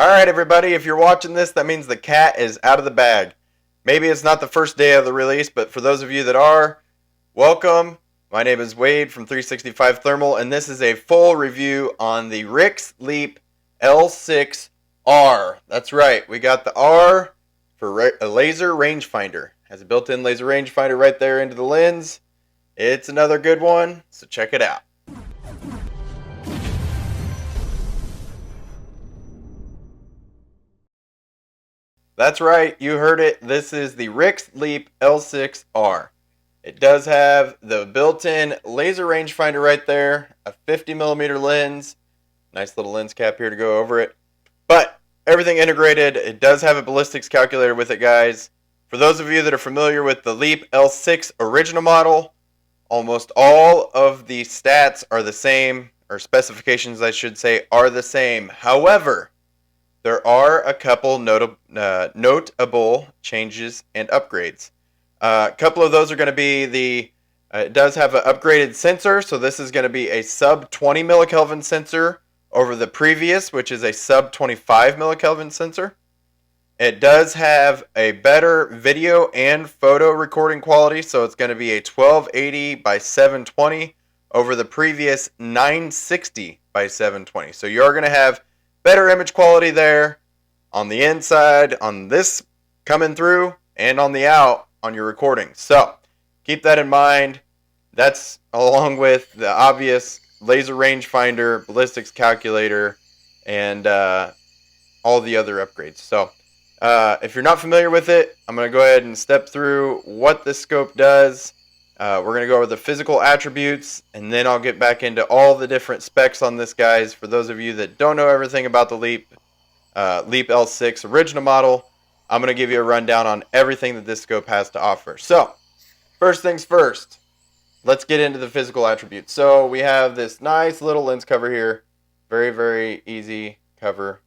Alright everybody, if you're watching this, that means the cat is out of the bag. Maybe it's not the first day of the release, but for those of you that are, welcome. My name is Wade from 365 Thermal, and this is a full review on the RIX Leap L6R. That's right, we got the R for a laser rangefinder. Has a built-in laser rangefinder right there into the lens. It's another good one, so check it out. That's right, you heard it. This is the RIX Leap L6R. It does have the built-in laser rangefinder right there, a 50mm lens, nice little lens cap here to go over it, but everything integrated. It does have a ballistics calculator with it, guys. For those of you that are familiar with the Leap L6 original model, almost all of the stats are the same, or specifications I should say, are the same. However, there are a couple notable changes and upgrades. A couple of those are going to be it does have an upgraded sensor, so this is going to be a sub 20 millikelvin sensor over the previous, which is a sub 25 millikelvin sensor. It does have a better video and photo recording quality, so it's going to be a 1280 by 720 over the previous 960 by 720. So you are going to have better image quality there on the inside, on this coming through, and on the out on your recording. So keep that in mind. That's along with the obvious laser rangefinder, ballistics calculator, and all the other upgrades. So if you're not familiar with it, I'm going to go ahead and step through what this scope does. We're going to go over the physical attributes, and then I'll get back into all the different specs on this, guys. For those of you that don't know everything about the Leap L6 original model, I'm going to give you a rundown on everything that this scope has to offer. So, first things first, let's get into the physical attributes. So, we have this nice little lens cover here. Very, very easy cover.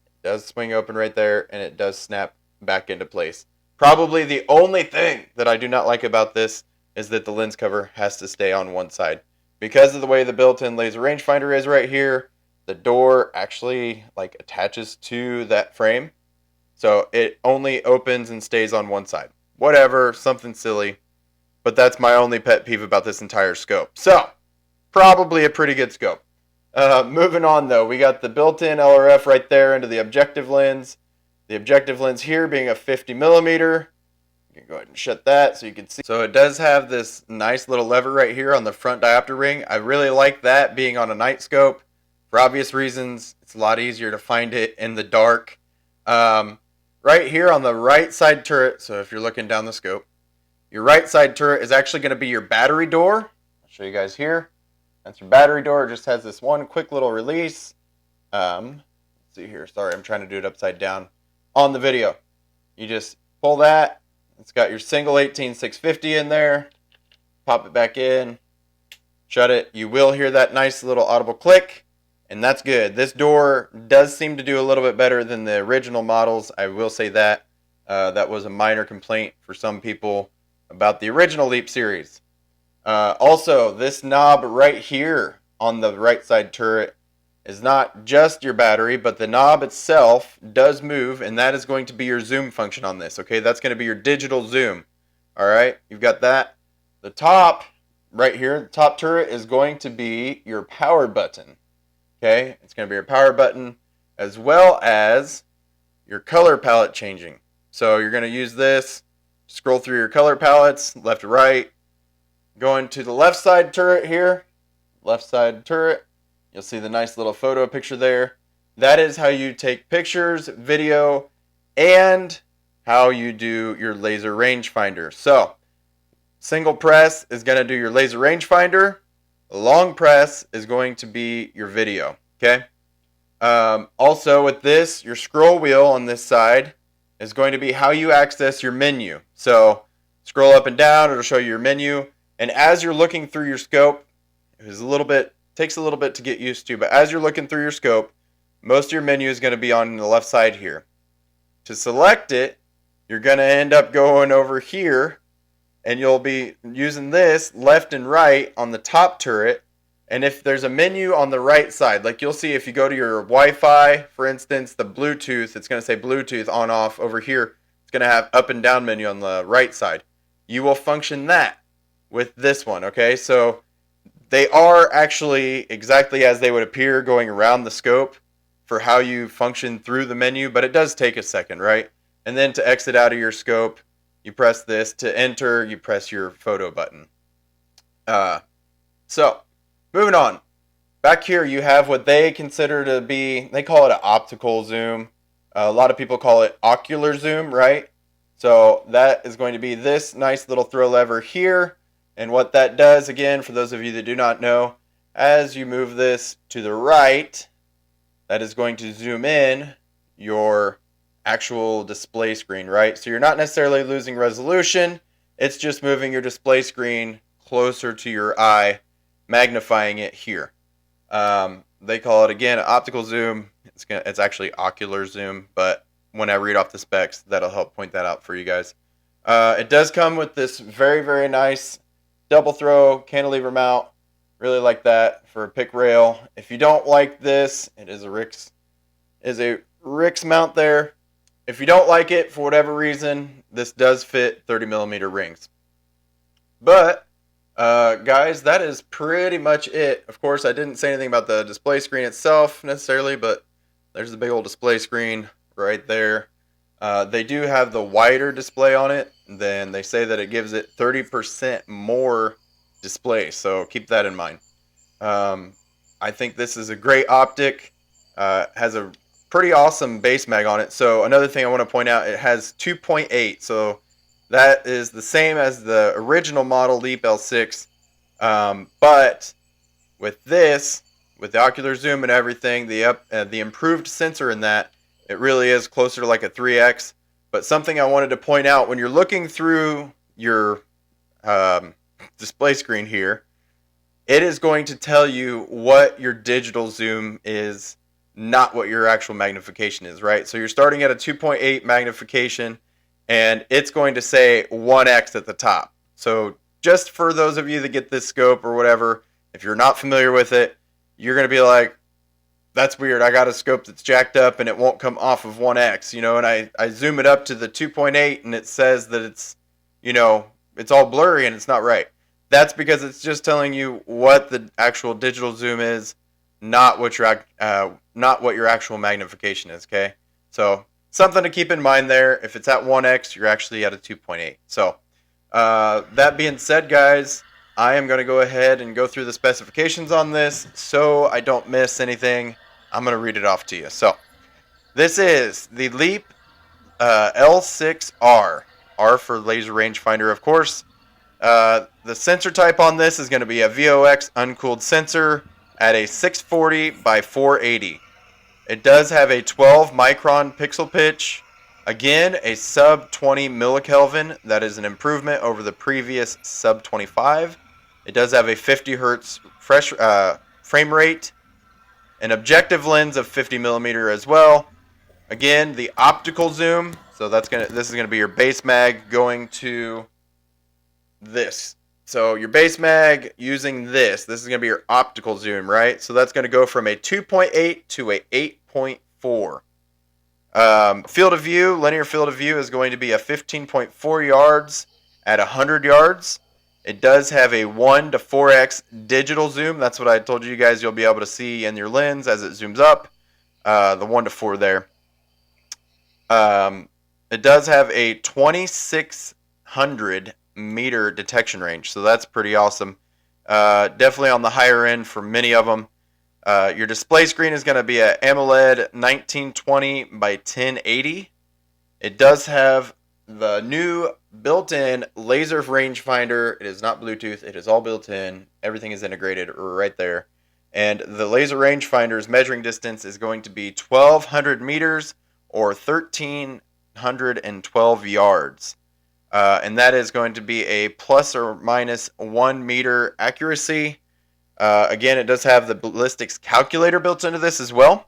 It does swing open right there, and it does snap back into place. Probably the only thing that I do not like about this is that the lens cover has to stay on one side. Because of the way the built-in laser rangefinder is right here, the door actually attaches to that frame. So it only opens and stays on one side. Whatever, something silly. But that's my only pet peeve about this entire scope. So, probably a pretty good scope. Moving on though, we got the built-in LRF right there into the objective lens. The objective lens here being a 50mm. You can go ahead and shut that so you can see. So it does have this nice little lever right here on the front diopter ring. I really like that being on a night scope. For obvious reasons, it's a lot easier to find it in the dark. Right here on the right side turret, so if you're looking down the scope, your right side turret is actually going to be your battery door. I'll show you guys here. That's your battery door. It just has this one quick little release. Let's see here. Sorry, I'm trying to do it upside down on the video. You just pull that. It's got your single 18650 in there. Pop it back in. Shut it. You will hear that nice little audible click, and that's good. This door does seem to do a little bit better than the original models. I will say that. That was a minor complaint for some people about the original Leap series. Also, this knob right here on the right side turret is not just your battery, but the knob itself does move, and that is going to be your zoom function on this. Okay, that's going to be your digital zoom. All right, you've got that. The top right here, the top turret is going to be your power button. Okay, it's going to be your power button as well as your color palette changing. So you're going to use this, scroll through your color palettes, left to right. Going to the left side turret here, left side turret. You'll see the nice little photo picture there. That is how you take pictures, video, and how you do your laser rangefinder. So, single press is going to do your laser rangefinder. Long press is going to be your video. Okay. Also, with this, your scroll wheel on this side is going to be how you access your menu. So, scroll up and down. It'll show you your menu. And as you're looking through your scope, takes a little bit to get used to, but as you're looking through your scope, most of your menu is going to be on the left side here. To select it, you're going to end up going over here, and you'll be using this left and right on the top turret, And if there's a menu on the right side, like you'll see if you go to your Wi-Fi, for instance, the Bluetooth, it's going to say Bluetooth on off over here. It's going to have up and down menu on the right side. You will function that with this one, okay? So they are actually exactly as they would appear going around the scope for how you function through the menu, but it does take a second, right? And then to exit out of your scope, you press this. To enter, you press your photo button. So, moving on. Back here you have what they consider to be, they call it an optical zoom. A lot of people call it ocular zoom, right? So that is going to be this nice little throw lever here. And what that does, again, for those of you that do not know, as you move this to the right, that is going to zoom in your actual display screen, right? So you're not necessarily losing resolution. It's just moving your display screen closer to your eye, magnifying it here. They call it, again, optical zoom. It's actually ocular zoom, but when I read off the specs, that'll help point that out for you guys. It does come with this very, very nice double throw cantilever mount. Really like that for a pick rail. If you don't like this, it is a RIX mount there. If you don't like it for whatever reason, this does fit 30 millimeter rings. But guys, that is pretty much it. Of course, I didn't say anything about the display screen itself necessarily, but there's the big old display screen right there. They do have the wider display on it. Then they say that it gives it 30% more display, so keep that in mind. I think this is a great optic. Has a pretty awesome base mag on it. So another thing I want to point out, it has 2.8. So that is the same as the original model Leap L6. But with this, with the ocular zoom and everything, the improved sensor in that, it really is closer to like a 3x. But something I wanted to point out, when you're looking through your display screen here, it is going to tell you what your digital zoom is, not what your actual magnification is, right? So you're starting at a 2.8 magnification, and it's going to say 1x at the top. So just for those of you that get this scope or whatever, if you're not familiar with it, you're going to be like, that's weird. I got a scope that's jacked up and it won't come off of 1x, and I zoom it up to the 2.8 and it says that it's, it's all blurry and it's not right. That's because it's just telling you what the actual digital zoom is, not what your actual magnification is, okay? So something to keep in mind there. If it's at 1x, you're actually at a 2.8. So that being said, guys, I am going to go ahead and go through the specifications on this so I don't miss anything. I'm going to read it off to you. So this is the Leap L6R. R for laser rangefinder, of course. The sensor type on this is going to be a VOX uncooled sensor at a 640 by 480. It does have a 12 micron pixel pitch. Again, a sub 20 millikelvin. That is an improvement over the previous sub 25. It does have a 50 hertz fresh frame rate, an objective lens of 50 millimeter as well. Again, the optical zoom. So this is gonna be your base mag going to this. So your base mag using this is going to be your optical zoom, right? So that's going to go from a 2.8 to a 8.4. Field of view, linear field of view is going to be a 15.4 yards at 100 yards. It does have a 1 to 4x digital zoom. That's what I told you guys you'll be able to see in your lens as it zooms up. The 1 to 4 there. It does have a 2600 meter detection range, so that's pretty awesome. Definitely on the higher end for many of them. Your display screen is going to be a AMOLED 1920 by 1080. It does have the new built-in laser rangefinder. It is not Bluetooth, it is all built in. Everything is integrated right there. And the laser rangefinder's measuring distance is going to be 1200 meters or 1312 yards. And that is going to be a plus or minus 1 meter accuracy. Again, it does have the ballistics calculator built into this as well.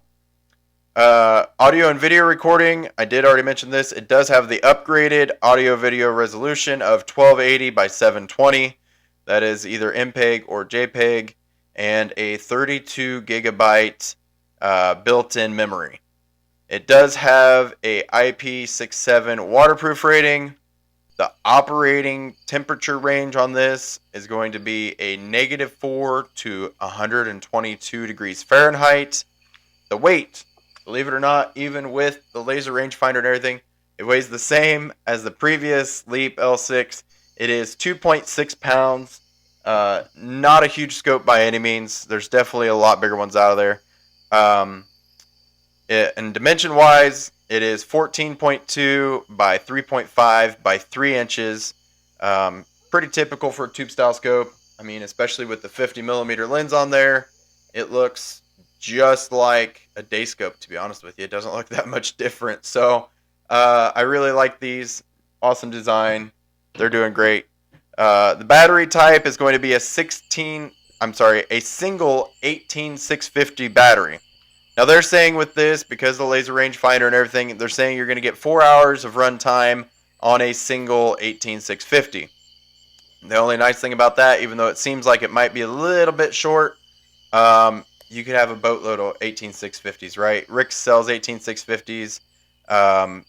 Audio and video recording, I did already mention this. It does have the upgraded audio video resolution of 1280 by 720. That is either MPEG or JPEG. and a 32 gigabyte built-in memory. It does have a IP67 waterproof rating. The operating temperature range on this is going to be a -4 to 122 degrees Fahrenheit. The weight, believe it or not, even with the laser rangefinder and everything, it weighs the same as the previous Leap L6. It is 2.6 pounds. Not a huge scope by any means. There's definitely a lot bigger ones out of there. And dimension wise, it is 14.2 by 3.5 by 3 inches. Pretty typical for a tube style scope. I mean, especially with the 50 millimeter lens on there, it looks just like a day scope, to be honest with you. It doesn't look that much different. So I really like these. Awesome design. They're doing great. The battery type is going to be a single 18650 battery. Now they're saying with this, because of the laser rangefinder and everything, they're saying you're going to get 4 hours of run time on a single 18650. The only nice thing about that, even though it seems like it might be a little bit short, you could have a boatload of 18650s, right? RIX sells 18650s.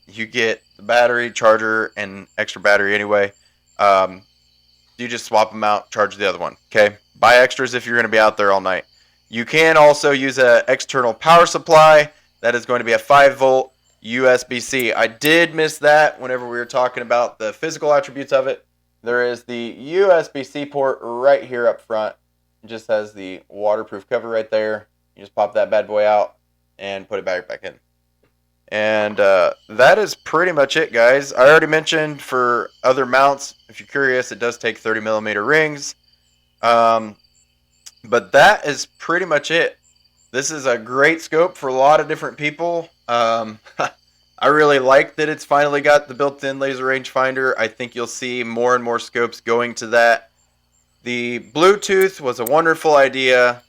You get the battery, charger, and extra battery anyway. You just swap them out, charge the other one. Okay, buy extras if you're going to be out there all night. You can also use an external power supply. That is going to be a 5-volt USB-C. I did miss that whenever we were talking about the physical attributes of it. There is the USB-C port right here up front. It just has the waterproof cover right there. You just pop that bad boy out and put it back in. And that is pretty much it, guys. I already mentioned for other mounts, if you're curious, it does take 30 millimeter rings. But that is pretty much it. This is a great scope for a lot of different people. I really like that it's finally got the built-in laser rangefinder. I think you'll see more and more scopes going to that. The Bluetooth was a wonderful idea.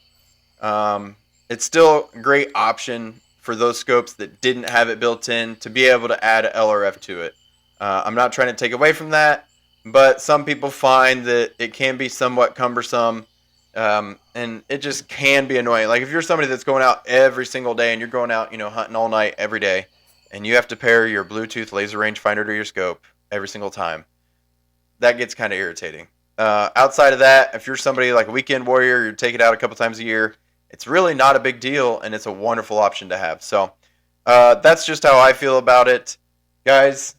It's still a great option for those scopes that didn't have it built in to be able to add an LRF to it. I'm not trying to take away from that, but some people find that it can be somewhat cumbersome, and it just can be annoying. Like if you're somebody that's going out every single day and you're going out, hunting all night every day, and you have to pair your Bluetooth laser rangefinder to your scope every single time, that gets kind of irritating. Outside of that, if you're somebody like a weekend warrior, you take it out a couple times a year, it's really not a big deal, and it's a wonderful option to have. So that's just how I feel about it. Guys,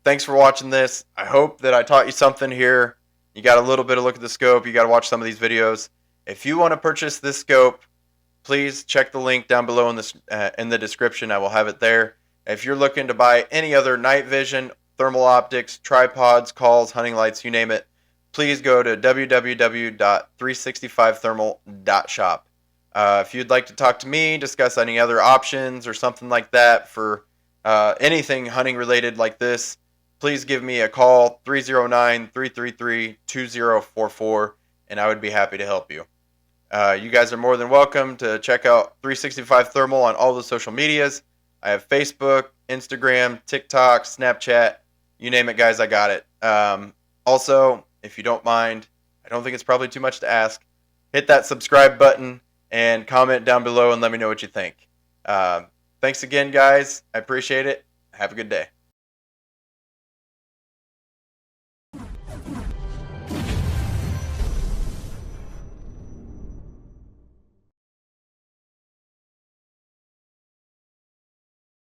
thanks for watching this. I hope that I taught you something here. You got a little bit of look at the scope. You got to watch some of these videos. If you want to purchase this scope, please check the link down below in the description. I will have it there. If you're looking to buy any other night vision, thermal optics, tripods, calls, hunting lights, you name it, please go to www.365thermal.shop. If you'd like to talk to me, discuss any other options or something like that for anything hunting related like this, please give me a call, 309-333-2044, and I would be happy to help you. You guys are more than welcome to check out 365 Thermal on all the social medias. I have Facebook, Instagram, TikTok, Snapchat, you name it, guys, I got it. Also, if you don't mind, I don't think it's probably too much to ask, hit that subscribe button and comment down below and let me know what you think. Thanks again, guys. I appreciate it. Have a good day.